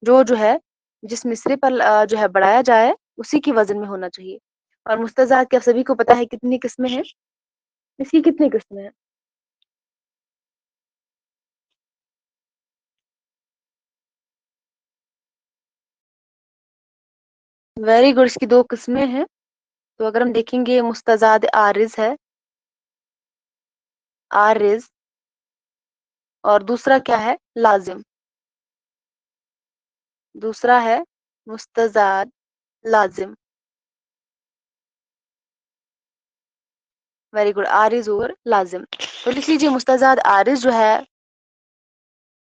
जो जो है जिस मिसरे पर जो है बढ़ाया जाए उसी के वजन में होना चाहिए। और मुस्तज़ाद के आप सभी को पता है कितनी किस्में हैं? इसकी कितनी किस्में हैं? वेरी गुड, इसकी 2 किस्में हैं। तो अगर हम देखेंगे मुस्तज़ाद आरिज़ है, आरिज़, और दूसरा क्या है? लाज़िम। दूसरा है मुस्तज़ाद लाज़िम। वेरी गुड, आरिज़ और लाज़िम। तो लिख लीजिए मुस्तज़ाद आरिज़ जो है,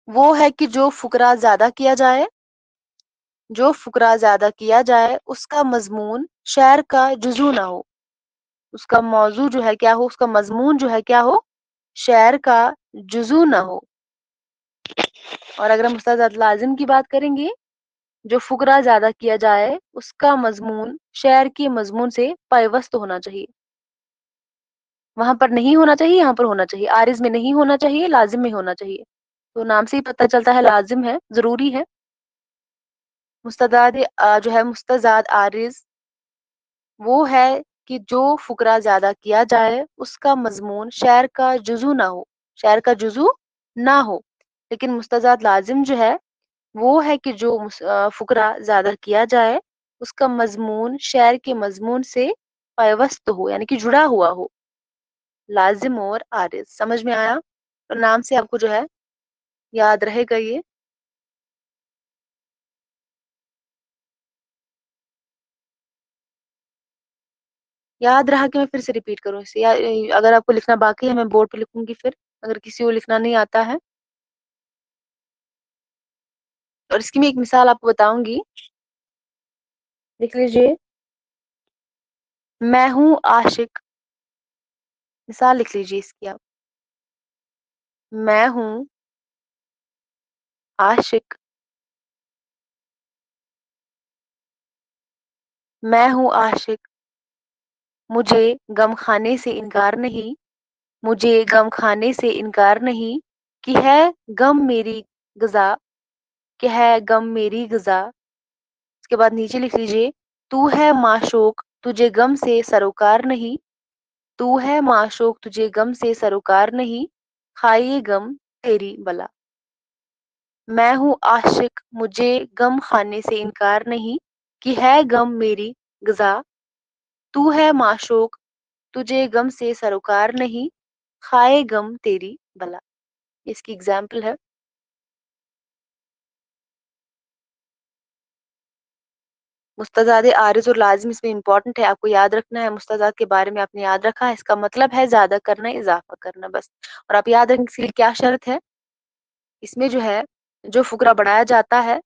वो है कि जो फ़ुकरा ज़्यादा किया जाए, जो फ़ुकरा ज़्यादा किया जाए, उसका मज़मून शे'r का जुज़ू ना हो। उसका मौज़ू जो है क्या हो? उसका मज़मून जो है क्या हो? शे'r का जुज़ू ना हो। और अगर हम मुस्तज़ाद लाज़िम की बात करेंगे, जो फ़ुकरा ज़्यादा किया जाए, उसका मज़मून शे'r के मज़मून से पैवस्त होना चाहिए। वहाँ पर नहीं होना चाहिए, यहाँ पर होना चाहिए। आरिज़ में नहीं होना चाहिए, लाज़िम में होना चाहिए। तो नाम से ही पता चलता है लाज़िम है, ज़रूरी है। जो है मुस्तज़ाद आरिज़ वो है कि जो फ़ुकरा ज़्यादा किया जाए, उसका मज़मून शे'r का जुज़ू ना हो, शे'r का जुज़ू ना हो। लेकिन मुस्तज़ाद लाज़िम जो है, वो है कि जो फ़ुकरा ज़्यादा किया जाए, उसका मज़मून शे'r के मज़मून से पैवस्त हो, यानी कि जुड़ा हुआ हो। लाज़िम और आरिज़, समझ में आया? तो नाम से आपको जो है याद रहेगा ये। याद रहा कि मैं फिर से रिपीट करूँ इसे, या अगर आपको लिखना बाकी है मैं बोर्ड पे लिखूँगी फिर, अगर किसी को लिखना नहीं आता है। और इसकी मैं एक मिसाल आपको बताऊँगी, लिख लीजिए। मैं हूँ आशिक, मिसाल लिख लीजिए इसकी आप। मैं हूँ आशिक, मैं हूँ आशिक, मुझे गम खाने से इनकार नहीं, मुझे गम खाने से इनकार नहीं, कि है गम मेरी ग़िज़ा, कि है गम मेरी ग़िज़ा। उसके बाद नीचे लिख लीजिए, तू है माशूक़ तुझे गम से सरोकार नहीं, तू है माशूक़ तुझे गम से सरोकार नहीं, खाए गम तेरी बला। मैं हूँ आशिक मुझे गम खाने से इनकार नहीं, कि है गम मेरी ग़िज़ा। तू है माशूक़ तुझे गम से सरोकार नहीं, खाए गम तेरी बला। इसकी एग्ज़ाम्पल है। मुस्तज़ाद आरिज़ और लाज़िम इसमें इम्पोर्टेंट है, आपको याद रखना है। मुस्तज़ाद के बारे में आपने याद रखा है, इसका मतलब है ज़्यादा करना, इज़ाफ़ा करना, बस। और आप याद रखें इसके लिए क्या शर्त है, इसमें जो है, जो फ़ुकरा बढ़ाया जाता है,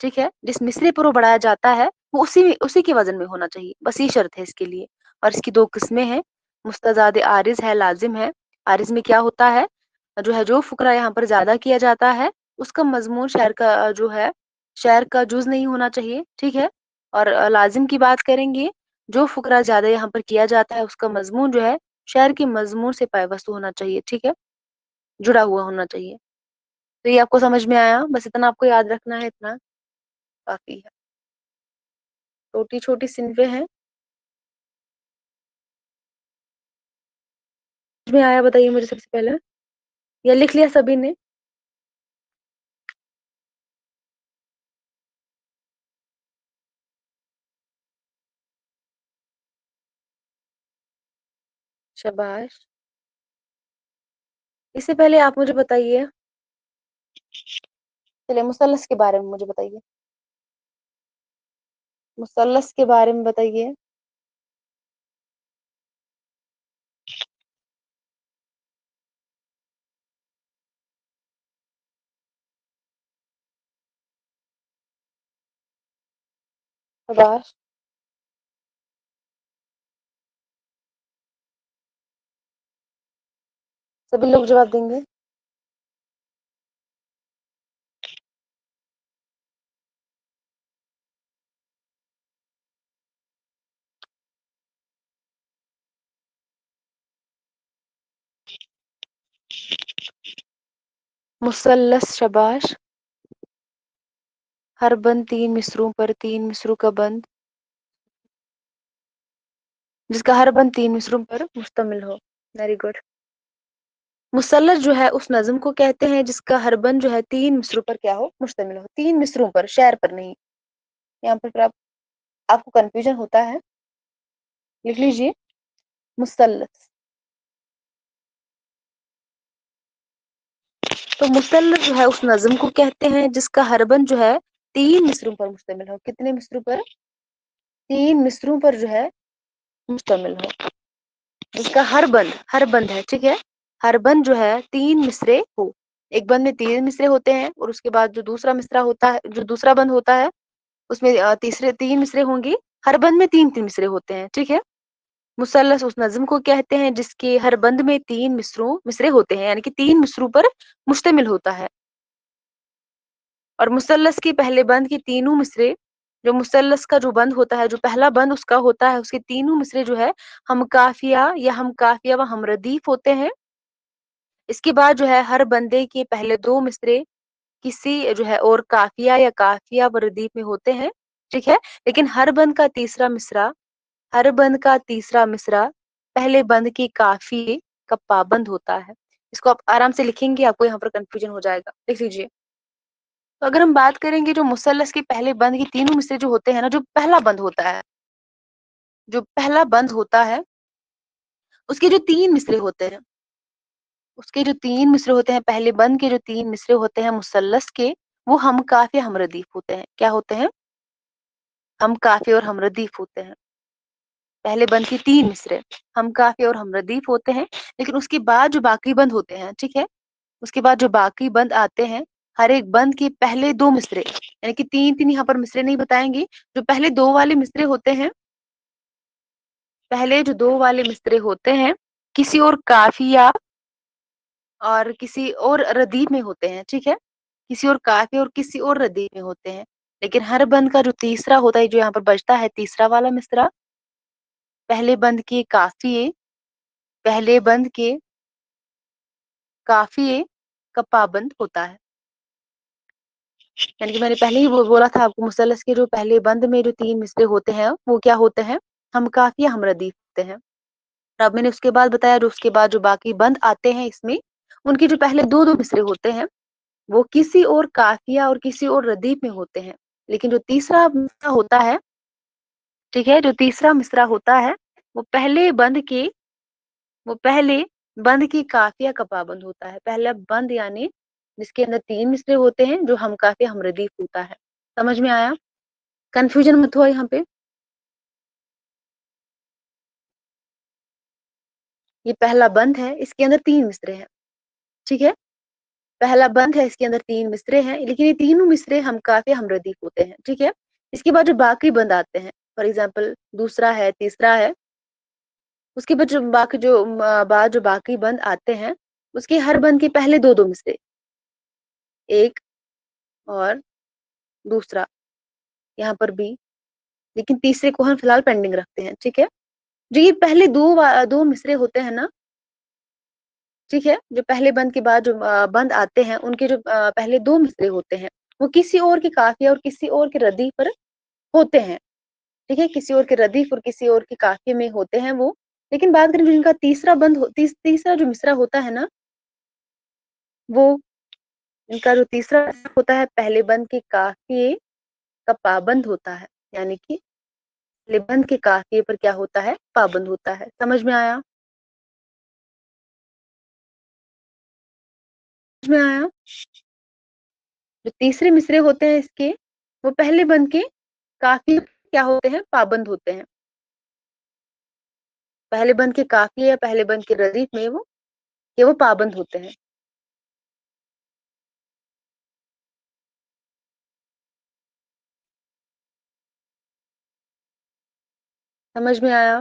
ठीक है? जिस मिसरे पर वो बढ़ाया जाता है, वो उसी के वज़न में होना चाहिए, बस ये शर्त है इसके लिए। और इसकी 2 किस्में हैं, मुस्तज़ाद आरिज़ है, लाज़िम है। आरिज़ में क्या होता है, जो है जो फ़ुकरा यहाँ पर ज़्यादा किया जाता है, उसका मज़मून शे'r का जो है, शे'r का जुज़ नहीं होना चाहिए, ठीक है? और लाज़िम की बात करेंगे, जो फ़ुकरा ज़्यादा यहाँ पर किया जाता है, उसका मज़मून जो है, शे'r के मज़मून से पैवस्त होना चाहिए, ठीक है? जुड़ा हुआ होना चाहिए। तो ये आपको समझ में आया? बस इतना आपको याद रखना है, इतना काफ़ी है। छोटी-छोटी सिनफ़ें हैं। समझ में आया बताइए मुझे सबसे पहले? या लिख लिया सभी ने? शाबाश! इससे पहले आप मुझे बताइए, चलिए मुसल्लस के बारे में मुझे बताइए। मुसल्लस के बारे में बताइए। शाबाश! सभी लोग जवाब देंगे। मुसल्लस, शाबाश! हर बंद 3 मिसरों पर 3 मिसरों का बंद। जिसका हर बंद 3 मिसरों पर मुश्तमिल हो। Very good. मुसल्लस जो है उस नज़्म को कहते हैं जिसका हर बंद जो है 3 मिसरों पर क्या हो, मुश्तमिल हो। 3 मिसरों पर, शेर पर नहीं। यहाँ पर फिर आपको कंफ्यूजन होता है, लिख लीजिए मुसल्लस। तो मुसल्लस जो है उस नज़्म को कहते हैं जिसका हर बंद जो है 3 मिसरों पर मुश्तमिल हो। कितने मिसरों पर? 3 मिसरों पर जो है मुश्तमिल हो। जिसका हर बंद है, ठीक है, हर बंद जो है 3 मिसरे हो। एक बंद में 3 मिसरे होते हैं और उसके बाद जो दूसरा मिसरा होता है, जो दूसरा बंद होता है उसमें तीसरे 3 मिसरे होंगे। हर बंद में 3 मिसरे होते हैं, ठीक है। मुसल्लस उस नज़्म को कहते हैं जिसके हर बंद में 3 मिसरे होते हैं, यानी कि 3 मिसरों पर मुश्तमिल होता है। और मुसल्लस के पहले बंद के तीनों मिसरे, जो मुसल्लस का जो बंद होता है, जो पहला बंद उसका होता है, उसके तीनों मिसरे जो है हम काफिया या हम काफिया व हम रदीफ होते हैं। इसके बाद जो है हर बंदे के पहले 2 मिसरे किसी जो है और काफिया या काफिया व रदीफ में होते हैं, ठीक है। लेकिन हर बंद का तीसरा मिसरा पहले बंद के काफिये का पाबंद होता है। इसको आप आराम से लिखेंगे, आपको यहाँ पर कंफ्यूजन हो जाएगा, लिख लीजिए। तो अगर हम बात करेंगे जो मुसल्लस के पहले बंद के तीनों मिसरे जो होते हैं ना, जो पहला बंद होता है, जो पहला बंद होता है उसके जो 3 मिसरे होते हैं, उसके जो 3 मिसरे होते हैं, पहले बंद के जो 3 मिसरे होते हैं मुसल्लस के, वो हम काफी हम रदीफ होते हैं। क्या होते हैं? हम काफी और हम रदीफ होते हैं। पहले बंद के 3 मिसरे हम काफी और हम रदीफ होते हैं। लेकिन उसके बाद जो बाकी बंद होते हैं, ठीक है, उसके बाद जो बाकी बंद आते हैं, हर एक बंद के पहले 2 मिसरे, यानी कि 3-3 यहाँ पर मिसरे नहीं बताएंगे। जो पहले 2 वाले मिसरे होते हैं, पहले जो 2 वाले मिसरे होते हैं, किसी और काफिया और किसी और रदीफ में होते हैं, ठीक है। किसी और काफी और किसी और रदीफ में होते हैं। लेकिन हर बंद का जो तीसरा होता है, जो यहाँ पर बचता है तीसरा वाला मिसरा, पहले बंद के काफिये, पहले बंद के काफिये का पाबंद होता है। यानी कि मैंने पहले ही बोला था आपको, मुसल्लस के जो पहले बंद में जो 3 मिसरे होते हैं वो क्या होते हैं? हम काफिया हम रदीफ होते हैं। अब मैंने उसके बाद बताया, जो उसके बाद जो बाकी बंद आते हैं इसमें, उनके जो पहले 2-2 मिसरे होते हैं वो किसी और काफिया और किसी और रदीफ में होते हैं। लेकिन जो तीसरा मिसरा होता है, ठीक है, जो तीसरा मिसरा होता है वो पहले बंद की काफिया का पाबंद होता है। पहला बंद यानी जिसके अंदर 3 मिसरे होते हैं, जो हम काफिया हम रदीफ होता है। समझ में आया? कंफ्यूजन मत हो यहाँ पे। ये पहला बंद है, इसके अंदर 3 मिसरे हैं, ठीक है। पहला बंद है, इसके अंदर 3 मिसरे हैं, लेकिन ये तीनों मिसरे हम काफिया हम रदीफ होते हैं, ठीक है। इसके बाद जो बाकी बंद आते हैं, फॉर एग्जाम्पल दूसरा है, तीसरा है, उसके बाद जो बाकी बंद आते हैं, उसके हर बंद के पहले 2-2 मिसरे, एक और दूसरा, यहाँ पर भी, लेकिन तीसरे को हम फिलहाल पेंडिंग रखते हैं, ठीक है। जो ये पहले दो मिसरे होते हैं ना, ठीक है, जो पहले बंद के बाद जो बंद आते हैं, उनके जो पहले 2 मिसरे होते हैं, वो किसी और के काफिया और किसी और के रदीफ पर होते हैं, ठीक है। किसी और के रदीफ और किसी और के काफिये में होते हैं वो। लेकिन बात करें जो इनका तीसरा जो मिसरा होता है ना, वो इनका जो तीसरा मिसरा होता है, पहले बंद के काफिये का पाबंद होता है। यानी कि पहले बंद के काफिये पर क्या होता है? पाबंद होता है। समझ में आया? समझ में आया? जो तीसरे मिसरे होते हैं इसके, वो पहले बंद के काफिये क्या होते हैं? पाबंद होते हैं। पहले बंद के काफिये या पहले बंद के रदीफ में वो पाबंद होते हैं। समझ में आया?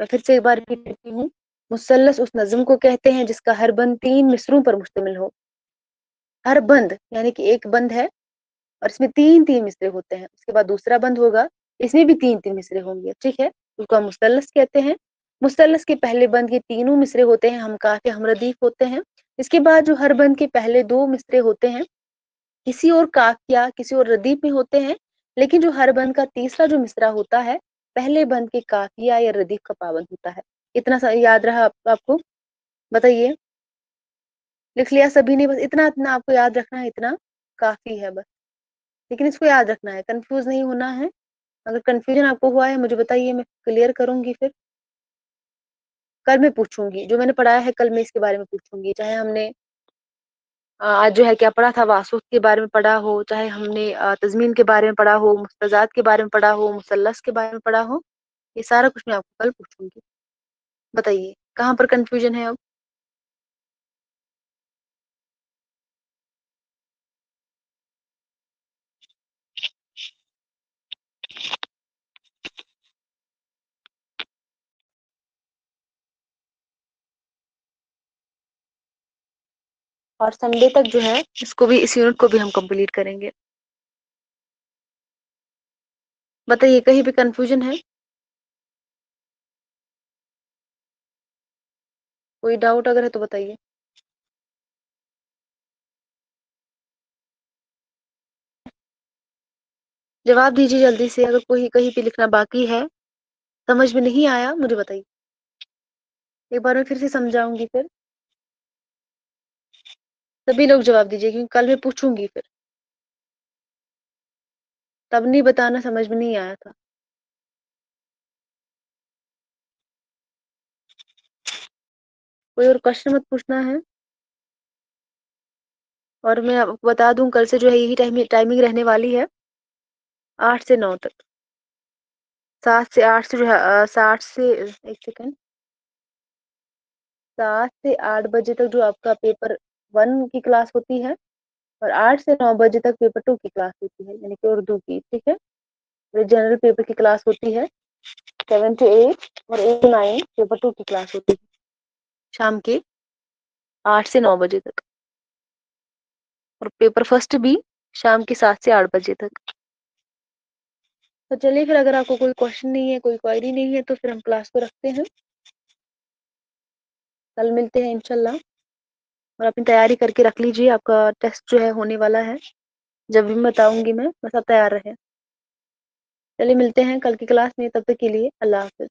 मैं फिर से एक बार रिपीट करती हूँ। मुसल्लस उस नज़्म को कहते हैं जिसका हर बंद 3 मिसरों पर मुश्तमिल हो। हर बंद यानी कि एक बंद है और इसमें 3-3 मिसरे होते हैं। उसके बाद दूसरा बंद होगा, इसमें भी 3-3 मिसरे होंगे, ठीक है। उसको हम मुसल्लस कहते हैं। मुसल्लस के पहले बंद के तीनों मिसरे होते हैं हम काफी हम रदीफ होते हैं। इसके बाद जो हर बंद के पहले 2 मिसरे होते हैं, किसी और काफिया किसी और रदीफ में होते हैं, लेकिन जो हर बंद का तीसरा जो मिसरा होता है, पहले बंद के काफिया या रदीफ का पाबंद होता है। इतना याद रहा आपको? बताइए। लिख लिया सभी ने? बस इतना इतना आपको याद रखना है, इतना काफी है बस। लेकिन इसको याद रखना है, कंफ्यूज नहीं होना है। अगर कंफ्यूजन आपको हुआ है मुझे बताइए, मैं क्लियर करूंगी। फिर कल मैं पूछूंगी, जो मैंने पढ़ाया है कल मैं इसके बारे में पूछूंगी। चाहे हमने आज जो है क्या पढ़ा था, वासुद के बारे में पढ़ा हो, चाहे हमने तजमीन के बारे में पढ़ा हो, मुस्तजात के बारे में पढ़ा हो, मुसल्लस के बारे में पढ़ा हो, ये सारा कुछ मैं आपको कल पूछूंगी। बताइए कहाँ पर कंफ्यूजन है अब? और संडे तक जो है इसको भी, इस यूनिट को भी हम कंप्लीट करेंगे। बताइए कहीं भी कंफ्यूजन है? कोई डाउट अगर है तो बताइए। जवाब दीजिए जल्दी से, अगर कोई कहीं पे लिखना बाकी है, समझ में नहीं आया मुझे बताइए। एक बार मैं फिर से समझाऊंगी फिर। सभी लोग जवाब दीजिए, क्योंकि कल मैं पूछूंगी फिर। तब नहीं बताना समझ में नहीं आया था। कोई और क्वेश्चन मत पूछना है। और मैं आपको बता दूं, कल से जो है यही टाइमिंग रहने वाली है, 8 से 9 तक। 7 से 8 से जो है 7 से, एक सेकंड, 7 से 8 बजे तक जो आपका पेपर 1 की क्लास होती है, और 8 से 9 बजे तक पेपर 2 की क्लास होती है, यानी कि उर्दू की। ठीक है, जनरल पेपर की क्लास होती है 7 to 8, और 8 to 9 पेपर 2 की क्लास होती है शाम के 8 से 9 बजे तक। और पेपर फर्स्ट भी शाम के 7 से 8 बजे तक। तो चलिए फिर, अगर आपको कोई क्वेश्चन नहीं है, कोई क्वेरी नहीं है, तो फिर हम क्लास को रखते हैं। कल मिलते हैं इंशाल्लाह। और अपनी तैयारी करके रख लीजिए, आपका टेस्ट जो है होने वाला है। जब भी मैं बताऊंगी मैं, बस आप तैयार रहें। चलिए मिलते हैं कल की क्लास में, तब तक के लिए अल्लाह हाफिज।